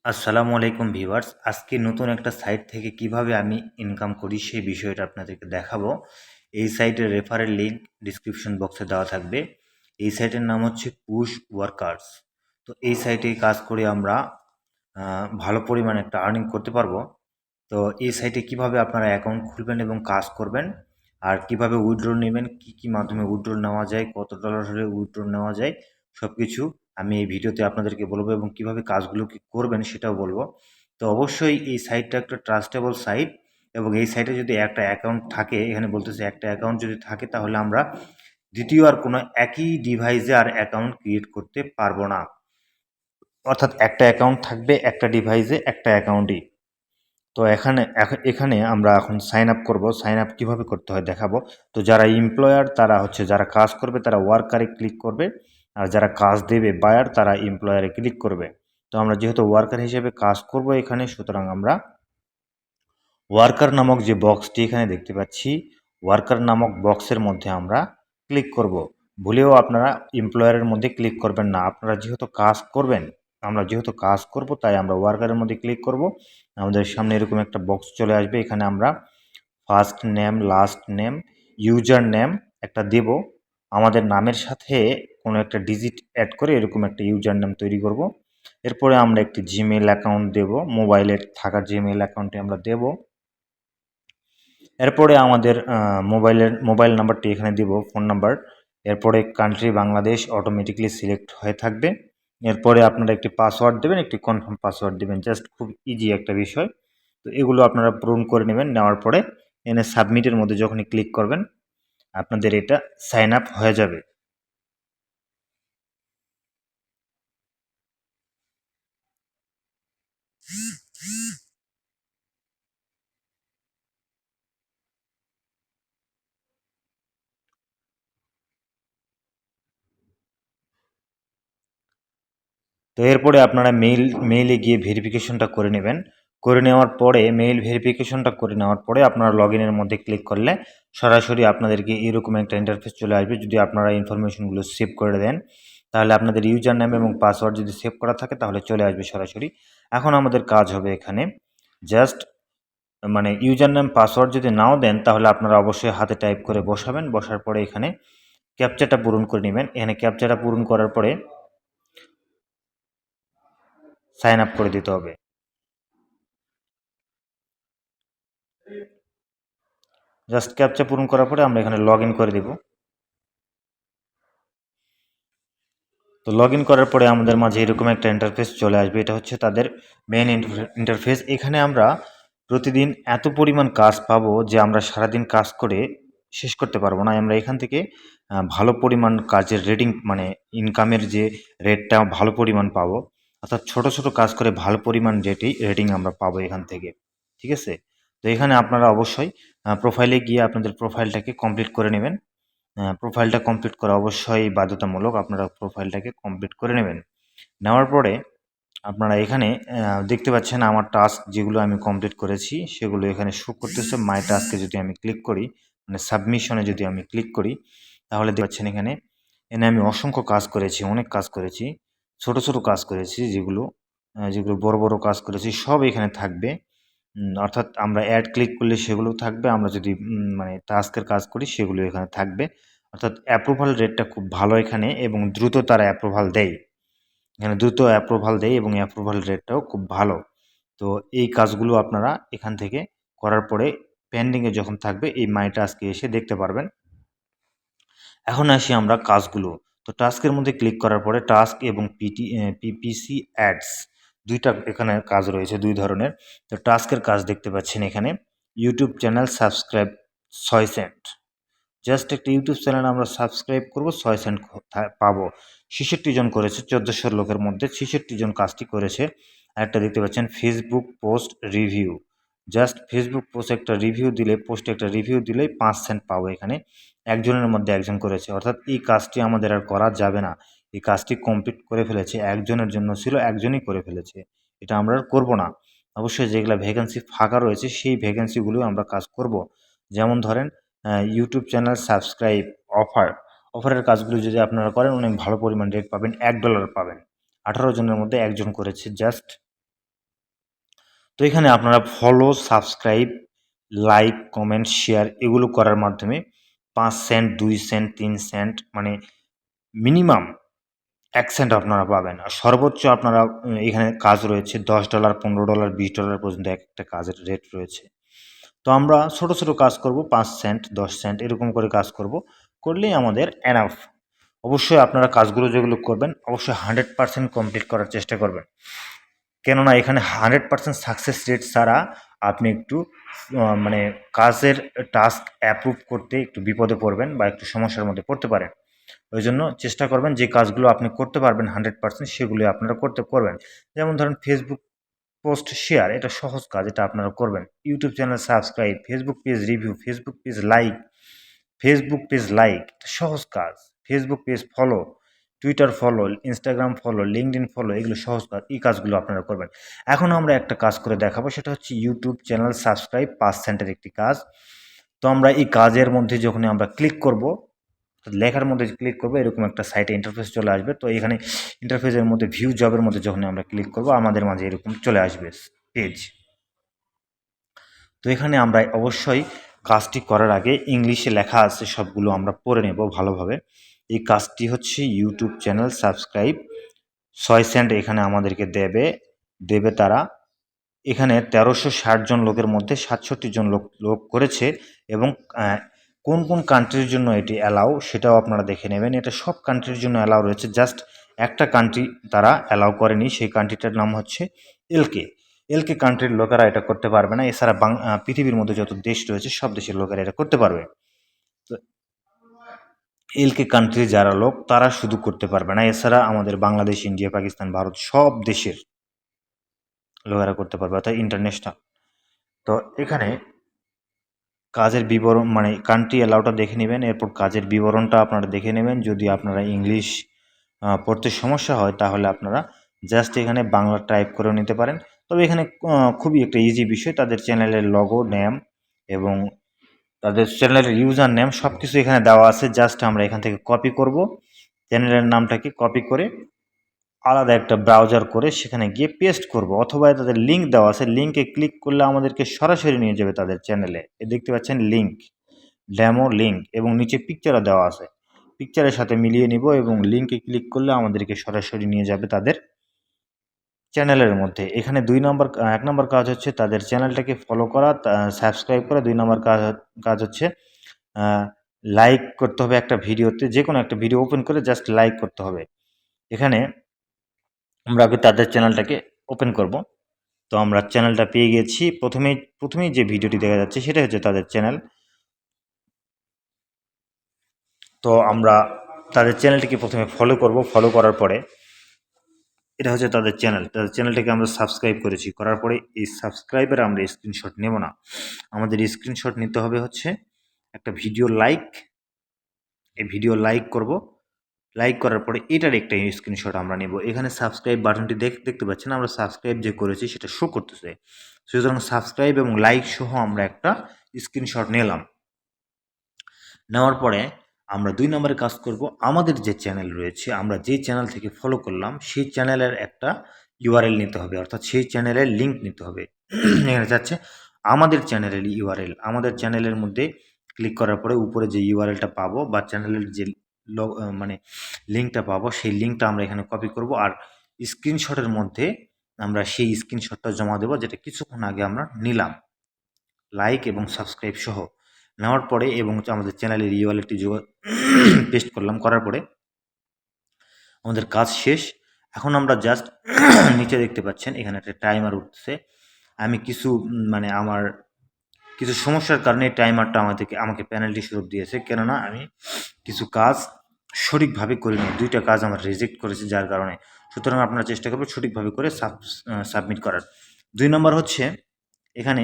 আসসালামু আলাইকুম ভিউয়ার্স। আজকে নতুন একটা সাইট থেকে কিভাবে আমি ইনকাম করি সেই বিষয়টা আপনাদেরকে দেখাবো। এই সাইটের রেফারেল লিংক ডিসক্রিপশন বক্সে দেওয়া থাকবে। এই সাইটের নাম হচ্ছে পুশ ওয়ার্কার্স। তো এই সাইটে কাজ করে আমরা ভালো পরিমাণে একটা আর্নিং করতে পারবো। তো এই সাইটে কিভাবে আপনারা অ্যাকাউন্ট খুলবেন এবং কাজ করবেন, আর কিভাবে উইথড্রল নেবেন, কি মাধ্যমে উইথড্রল নেওয়া যায়, কত ডলার হলে উইথড্রল নেওয়া যায়, সব কিছু আমি এই ভিডিওতে আপনাদেরকে বলবো এবং কিভাবে কাজগুলো কি করবেন সেটাও বলবো। তো অবশ্যই এই সাইটটা একটা ট্রাস্টেবল সাইট, এবং এই সাইটে যদি একটা অ্যাকাউন্ট থাকে, এখানে বলতেছে একটা অ্যাকাউন্ট যদি থাকে তাহলে আমরা দ্বিতীয় আর কোনো একই ডিভাইসে আর অ্যাকাউন্ট ক্রিয়েট করতে পারবো না। অর্থাৎ একটা অ্যাকাউন্ট থাকবে একটা ডিভাইসে, একটা অ্যাকাউন্টই। তো এখানে আমরা এখন সাইন আপ করবো। সাইন আপ কীভাবে করতে হয় দেখাবো। তো যারা এমপ্লয়ার তারা হচ্ছে যারা কাজ করবে তারা ওয়ার্কারে ক্লিক করবে, আর যারা কাজ দেবে বায়ার তারা এমপ্লয়ারে ক্লিক করবে। তো আমরা যেহেতু ওয়ার্কার হিসেবে কাজ করব এখানে, সুতরাং আমরা ওয়ার্কার নামক যে বক্সটি এখানে দেখতে পাচ্ছি, ওয়ার্কার নামক বক্সের মধ্যে আমরা ক্লিক করব। ভুলেও আপনারা এমপ্লয়ারের মধ্যে ক্লিক করবেন না। আপনারা যেহেতু কাজ করবেন, আমরা যেহেতু কাজ করব তাই আমরা ওয়ার্কারের মধ্যে ক্লিক করব। আমাদের সামনে এরকম একটা বক্স চলে আসবে। এখানে আমরা first name, last name, user name একটা দেব। আমাদের নামের সাথে কোনো একটা ডিজিট অ্যাড করে এরকম একটা ইউজার নেম তৈরি করব। এরপরে আমরা একটি জিমেইল অ্যাকাউন্ট দেব, মোবাইলের থাকা জিমেইল অ্যাকাউন্টে আমরা দেব। এরপরে আমাদের মোবাইল নাম্বারটি এখানে দিব, ফোন নাম্বার। এরপরে কান্ট্রি বাংলাদেশ অটোমেটিকলি সিলেক্ট হয়ে থাকবে। এরপরে আপনারা একটি পাসওয়ার্ড দেবেন, একটি কনফার্ম পাসওয়ার্ড দেবেন। জাস্ট খুব ইজি একটা বিষয়। তো এগুলো আপনারা পূরণ করে নেবেন। নেওয়ার পরে এনে সাবমিটের মধ্যে যখনই ক্লিক করবেন আপনাদের এটা সাইন আপ হয়ে যাবে। তো এরপরে আপনারা মেইলে গিয়ে ভেরিফিকেশনটা করে নেবেন। করে নেওয়ার পরে মেইল ভেরিফিকেশনটা করে নেওয়ার পরে আপনারা লগ ইনের মধ্যে ক্লিক করলে সরাসরি আপনাদেরকে এরকম একটা ইন্টারফেস চলে আসবে। যদি আপনারা ইনফরমেশনগুলো সেভ করে দেন তাহলে আপনাদের ইউজার নেম এবং পাসওয়ার্ড যদি সেভ করা থাকে তাহলে চলে আসবে সরাসরি। এখন আমাদের কাজ হবে এখানে জাস্ট মানে ইউজার নেম পাসওয়ার্ড যদি নাও দেন তাহলে আপনারা অবশ্যই হাতে টাইপ করে বসাবেন। বসার পরে এখানে ক্যাপচাটা পূরণ করে নেবেন। এখানে ক্যাপচাটা পূরণ করার পরে সাইন আপ করে দিতে হবে। জাস্ট ক্যাপচা পূরণ করার পরে আমরা এখানে লগ ইন করে দেব। তো লগ ইন করার পরে আমাদের মাঝে এরকম একটা ইন্টারফেস চলে আসবে। এটা হচ্ছে তাদের মেইন ইন্টারফেস। এখানে আমরা প্রতিদিন এত পরিমাণ কাজ পাবো যে আমরা সারাদিন কাজ করে শেষ করতে পারবো না। আমরা এখান থেকে ভালো পরিমাণ কাজের রেটিং মানে ইনকামের যে রেটটা ভালো পরিমাণ পাবো। অর্থাৎ ছোট ছোট কাজ করে ভালো পরিমাণ রেটিং আমরা পাবো এখান থেকে। ঠিক আছে? তো এখানে আপনারা অবশ্যই প্রোফাইলে গিয়ে আপনাদের প্রোফাইলটাকে কমপ্লিট করে নেবেন। প্রোফাইলটা কমপ্লিট করা অবশ্যই বাধ্যতামূলক। আপনারা প্রোফাইলটাকে কমপ্লিট করে নেবেন। নেওয়ার পরে আপনারা এখানে দেখতে পাচ্ছেন আমার টাস্ক যেগুলো আমি কমপ্লিট করেছি সেগুলো এখানে শো করতেছে। মাই টাস্কে যদি আমি ক্লিক করি, মানে সাবমিশনে যদি আমি ক্লিক করি তাহলে দেখতে পাচ্ছেন এখানে আমি অসংখ্য কাজ করেছি, অনেক কাজ করেছি। ছোট ছোট কাজ করেছি যেগুলো বড় বড় কাজ করেছি সব এখানে থাকবে। অর্থাৎ আমরা অ্যাড ক্লিক করলে সেগুলো থাকবে। আমরা যদি মানে টাস্কের কাজ করি সেগুলো এখানে থাকবে। অর্থাৎ অ্যাপ্রুভাল রেটটা খুব ভালো এখানে, এবং দ্রুত তারা অ্যাপ্রুভাল দেয়। এখানে দ্রুত অ্যাপ্রুভাল দেয় এবং অ্যাপ্রুভাল রেটটাও খুব ভালো। তো এই কাজগুলো আপনারা এখান থেকে করার পরে পেন্ডিংয়ে যখন থাকবে এই মাই টাস্কে এসে দেখতে পারবেন। এখন আসি আমরা কাজগুলো। তো টাস্কের মধ্যে ক্লিক করার পরে টাস্ক এবং পিপিসি অ্যাডস ২ টা এখানে কাজ রয়েছে ২ ধরনের। তো টাস্কের কাজ দেখতে পাচ্ছেন এখানে YouTube channel subscribe ৬ cent. Just একটা ইউটিউব চ্যানেল আমরা সাবস্ক্রাইব করব, ৬ সেন্ট পাবো। ৬৬ জন করেছে ১৪০০ লোকের মধ্যে ৬৬ জন কাজটি করেছে। আরেকটা দেখতে পাচ্ছেন Facebook post review. Just Facebook পোস্টে একটা রিভিউ দিলেই ৫ সেন্ট পাবো এখানে। একজনের মধ্যে একজন করেছে। অর্থাৎ এই কাজটি আমাদের আর করা যাবে না। এই কাজটি কমপ্লিট করে ফেলেছে। একজনের জন্য ছিল, একজনই করে ফেলেছে। এটা আমরা আর করব না। অবশ্যই যেগুলা ভ্যাকেন্সি ফাঁকা রয়েছে সেই ভ্যাকেন্সিগুলো আমরা কাজ করব। যেমন ধরেন ইউটিউব চ্যানেল সাবস্ক্রাইব অফারের কাজগুলো যদি আপনারা করেন অনেক ভালো পরিমাণ রেট পাবেন। $1 পাবেন। 18 জনের মধ্যে একজন করেছে জাস্ট। তো এখানে আপনারা follow, subscribe, like, comment, share এগুলো করার মাধ্যমে 5 সেন্ট, 2 সেন্ট, 3 সেন্ট মানে মিনিমাম 1 সেন্ট আপনারা পাবেন। আর সর্বোচ্চ আপনারা এখানে কাজ রয়েছে $10, $15, $20 পর্যন্ত একটা কাজের রেট রয়েছে। তো আমরা ছোট, ছোট কাজ করব 5 সেন্ট, 10 সেন্ট এরকম করে কাজ করব। করলেই আমাদের এনাফ। অবশ্যই আপনারা কাজগুলো যেগুলো করবেন অবশ্যই 100% কমপ্লিট করার চেষ্টা করবেন। কেননা এখানে 100% সাকসেস রেট ছাড়া আপনি একটু মানে কাজের টাস্ক অ্যাপ্রুভ করতে একটু বিপদে পড়বেন বা একটু সমস্যার মধ্যে পড়তে পারেন। ওই জন্য চেষ্টা করবেন যে কাজগুলো আপনি করতে পারবেন 100% সেগুলি আপনারা করবেন। যেমন ধরেন ফেসবুক পোস্ট শেয়ার এটা সহজ কাজ, এটা আপনারা করবেন। YouTube channel subscribe, Facebook page review, Facebook page like এটা সহজ কাজ। Facebook page follow, Twitter follow, Instagram follow, LinkedIn follow এগুলো সহজ কাজ। এই কাজগুলো আপনারা করবেন। এখন আমরা একটা কাজ করে দেখাবো, সেটা হচ্ছে ইউটিউব চ্যানেল সাবস্ক্রাইব 5 সেন্টের একটি কাজ। তো আমরা এই কাজের মধ্যে যখনই আমরা ক্লিক করব, লেখার মধ্যে ক্লিক করবো এরকম একটা সাইটে ইন্টারফেস চলে আসবে। তো এখানে ইন্টারফেসের মধ্যে ভিউ জবের মধ্যে যখন আমরা ক্লিক করব আমাদের মাঝে এরকম চলে আসবে পেজ। তো এখানে আমরা অবশ্যই কাজটি করার আগে ইংলিশে লেখা আছে সবগুলো আমরা পড়ে নেব ভালোভাবে। এই কাজটি হচ্ছে ইউটিউব চ্যানেল সাবস্ক্রাইব 6 সেন্ট এখানে আমাদেরকে দেবে তারা। এখানে 1360 জন লোকের মধ্যে 67 জন লোক করেছে এবং কোন কোন কান্ট্রির জন্য এটি অ্যালাউ সেটাও আপনারা দেখে নেবেন। এটা সব কান্ট্রির জন্য অ্যালাউ রয়েছে, জাস্ট একটা কান্ট্রি তারা অ্যালাউ করেনি, সেই কান্ট্রিটার নাম হচ্ছে এলকে কান্ট্রির লোকেরা এটা করতে পারবে না। এছাড়া পৃথিবীর মধ্যে যত দেশ রয়েছে সব দেশের লোকেরা এটা করতে পারবে। তো এলকে কান্ট্রির যারা লোক তারা শুধু করতে পারবে না, এছাড়া আমাদের বাংলাদেশ, ইন্ডিয়া, পাকিস্তান, ভারত সব দেশের লোকেরা করতে পারবে, অর্থাৎ ইন্টারন্যাশনাল। তো এখানে কাজের বিবরণ মানে কান্ট্রি অ্যালাউটা দেখে নেবেন, এরপর কাজের বিবরণটা আপনারা দেখে নেবেন। যদি আপনারা ইংলিশ পড়তে সমস্যা হয় তাহলে আপনারা জাস্ট এখানে বাংলা টাইপ করেও নিতে পারেন। তবে এখানে খুবই একটা ইজি বিষয়, তাদের চ্যানেলের লগো, নেম এবং তাদের চ্যানেলের ইউজার নেম সব কিছু এখানে দেওয়া আছে। জাস্ট আমরা এখান থেকে কপি করব, চ্যানেলের নামটাকে কপি করে আলাদা একটা ব্রাউজার করে সেখানে গিয়ে পেস্ট করব, অথবা তাদের লিঙ্ক দেওয়া আছে, লিঙ্কে ক্লিক করলে আমাদেরকে সরাসরি নিয়ে যাবে তাদের চ্যানেলে। দেখতে পাচ্ছেন লিঙ্ক, ডেমো লিঙ্ক এবং নিচে পিকচারও দেওয়া আছে। পিকচারের সাথে মিলিয়ে নিব এবং লিঙ্কে ক্লিক করলে আমাদেরকে সরাসরি নিয়ে যাবে তাদের চ্যানেলের মধ্যে। এখানে 1 নম্বর কাজ হচ্ছে তাদের চ্যানেলটাকে ফলো করা, সাবস্ক্রাইব করা। 2 নম্বর কাজ হচ্ছে লাইক করতে হবে একটা ভিডিওতে, যে কোনো একটা ভিডিও ওপেন করে জাস্ট লাইক করতে হবে। এখানে আমরা আগে তাদের চ্যানেলটাকে ওপেন করব। তো আমরা চ্যানেলটা পেয়ে গেছি। প্রথমেই যে ভিডিওটি দেখা যাচ্ছে সেটা হচ্ছে তাদের চ্যানেল। তো আমরা তাদের চ্যানেলটিকে প্রথমে ফলো করব। ফলো করার পরে এটা হচ্ছে তাদের চ্যানেলটাকে আমরা সাবস্ক্রাইব করেছি। করার পরে এই সাবস্ক্রাইবের আমরা স্ক্রিনশট নেব না, আমাদের স্ক্রিনশট নিতে হবে হচ্ছে একটা ভিডিও লাইক। এই ভিডিও লাইক করব, লাইক করার পরে এটার একটা স্ক্রিনশট আমরা নেব। এখানে সাবস্ক্রাইব বাটনটি দেখতে পাচ্ছেন, আমরা সাবস্ক্রাইব যে করেছি সেটা শো করতেছে। সুতরাং সাবস্ক্রাইব এবং লাইক সহ আমরা একটা স্ক্রিনশট নিলাম। নেওয়ার পরে আমরা 2 নম্বরে কাজ করব, আমাদের যে চ্যানেল রয়েছে আমরা যে চ্যানেল থেকে ফলো করলাম সেই চ্যানেলের একটা ইউআরএল নিতে হবে, অর্থাৎ সেই চ্যানেলের লিঙ্ক নিতে হবে। এখানে যাচ্ছে আমাদের চ্যানেলের ইউআরএল। আমাদের চ্যানেলের মধ্যে ক্লিক করার পরে উপরে যে ইউআরএলটা পাবো বা চ্যানেলের যে মানে লিঙ্কটা পাবো সেই লিঙ্কটা আমরা এখানে কপি করব, আর স্ক্রিনশটের মধ্যে আমরা সেই স্ক্রিনশটটা জমা দেবো যেটা কিছুক্ষণ আগে আমরা নিলাম, লাইক এবং সাবস্ক্রাইব সহ। নেওয়ার পরে এবং আমাদের চ্যানেলের ইউআরএলটি পেস্ট করলাম, করার পরে আমাদের কাজ শেষ। এখন আমরা জাস্ট নিচে দেখতে পাচ্ছেন এখানে একটা টাইমার উঠছে। আমি কিছু মানে আমার কিছু সমস্যার কারণে টাইমারটা আমাকে পেনাল্টি স্বরূপ দিয়েছে, কেননা আমি কিছু কাজ সঠিকভাবে করিনি। 2টা কাজ আমার রিজেক্ট করেছে যার কারণে। সুতরাং আপনারা চেষ্টা করবেন সঠিকভাবে করে সাবমিট করার। 2 নম্বর হচ্ছে এখানে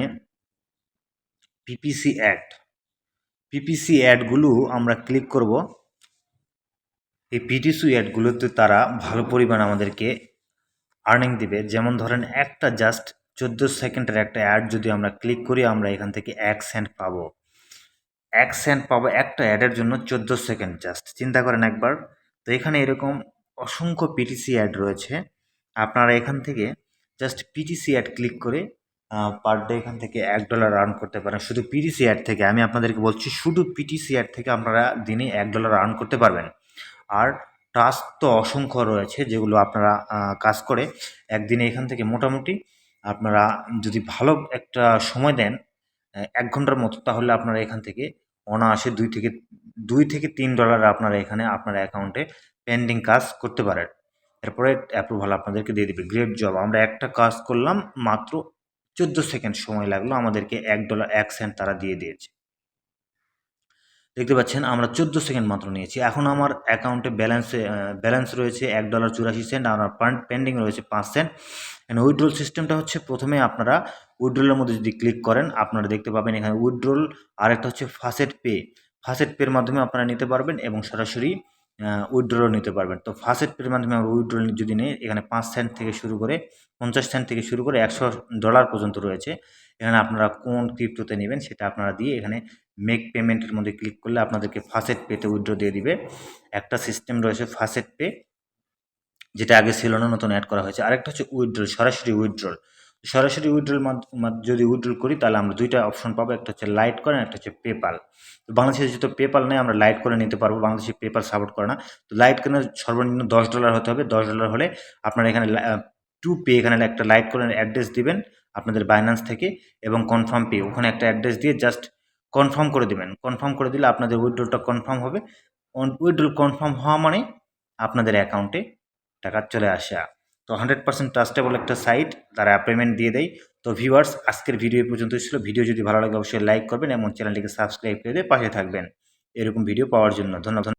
পিপিসি অ্যাডগুলো আমরা ক্লিক করব। এই পিটিসি অ্যাডগুলোতে তারা ভালো পরিমাণ আমাদেরকে আর্নিং দিবে। যেমন ধরেন একটা জাস্ট 14 সেকেন্ডের একটা অ্যাড যদি আমরা ক্লিক করি আমরা এখান থেকে 1 সেন্ট পাবো। 1 সেন্ট পাবো একটা অ্যাডের জন্য 14 সেকেন্ড, জাস্ট চিন্তা করেন একবার। তো এখানে এরকম অসংখ্য পিটিসি অ্যাড রয়েছে, আপনারা এখান থেকে জাস্ট পিটিসি অ্যাড ক্লিক করে পার ডে এখান থেকে $1 আর্ন করতে পারেন শুধু পিটিসি অ্যাড থেকে। আমি আপনাদেরকে বলছি শুধু পিটিসি অ্যাড থেকে আপনারা দিনে $1 আর্ন করতে পারবেন। আর টাস্ক তো অসংখ্য রয়েছে যেগুলো আপনারা কাজ করে একদিনে এখান থেকে মোটামুটি আপনারা যদি ভালো একটা সময় দেন 1 ঘন্টার মতো, তাহলে আপনারা এখান থেকে অনায়াসে $2 থেকে $3 আপনারা এখানে আপনার অ্যাকাউন্টে পেন্ডিং কাজ করতে পারেন। এরপরে অ্যাপ্রুভাল আপনাদেরকে দিয়ে দিবে। Great job! আমরা একটা কাজ করলাম, মাত্র 14 সেকেন্ড সময় লাগলো, আমাদেরকে $1 তারা দিয়ে দিয়েছে। দেখতে পাচ্ছেন আমরা 14 সেকেন্ড মাত্র নিয়েছি। এখন আমার অ্যাকাউন্টে ব্যালেন্স রয়েছে $1.84 আর আমার পেন্ডিং রয়েছে 5 সেন্ট। এখানে উইথড্রল সিস্টেমটা হচ্ছে, প্রথমে আপনারা উইথড্রলের মধ্যে যদি ক্লিক করেন আপনারা দেখতে পাবেন এখানে উইথড্রল, আর একটা হচ্ছে ফাসেট পে। ফাসেট পের মাধ্যমে আপনারা নিতে পারবেন এবং সরাসরি উইথড্রলও নিতে পারবেন। তো ফাসেট পের মাধ্যমে আমরা উইথড্রল যদি নিই, এখানে 5 সেন্ট থেকে শুরু করে 50 সেন্ট থেকে শুরু করে $100 পর্যন্ত রয়েছে। এখানে আপনারা কোন ক্রিপ্টোতে নেবেন সেটা আপনারা দিয়ে এখানে মেক পেমেন্টের মধ্যে ক্লিক করলে আপনাদেরকে ফাসেট পেতে উইথড্র দিয়ে দিবে। একটা সিস্টেম রয়েছে ফাসেট পে, যেটা আগে ছিল না, নতুন অ্যাড করা হয়েছে। আরেকটা হচ্ছে উইথড্রল, সরাসরি উইথড্রল। সরাসরি উইথড্রল যদি উইথড্রল করি তাহলে আমরা দুইটা অপশন পাবো, একটা হচ্ছে লাইট কয়েন, একটা হচ্ছে পেপাল। তো বাংলাদেশে যেহেতু পেপাল নেই, আমরা লাইট করে নিতে পারবো, বাংলাদেশে পেপাল সাপোর্ট করে না। তো লাইট কয়েনের সর্বনিম্ন $10 হতে হবে। $10 হলে আপনারা এখানে টু পে, এখানে একটা লাইট কয়েনের অ্যাড্রেস দিবেন আপনাদের বাইন্যান্স থেকে, এবং কনফার্ম পে, ওখানে একটা অ্যাড্রেস দিয়ে জাস্ট কনফার্ম করে দেবেন। কনফার্ম করে দিলে আপনাদের উইথড্রলটা কনফার্ম হবে। উইথড্রল কনফার্ম হওয়া মানে আপনাদের অ্যাকাউন্টে টাকা চলে আসা। তো 100% ট্রাস্টেবল একটা সাইট, তারা পেমেন্ট দিয়ে দেয়। তো ভিউয়ার্স, আজকের ভিডিও পর্যন্ত ছিল। ভিডিও যদি ভালো লাগে অবশ্যই লাইক করবেন এবং চ্যানেলটিকে সাবস্ক্রাইব করে দিয়ে পাশে থাকবেন এরকম ভিডিও পাওয়ার জন্য। ধন্যবাদ।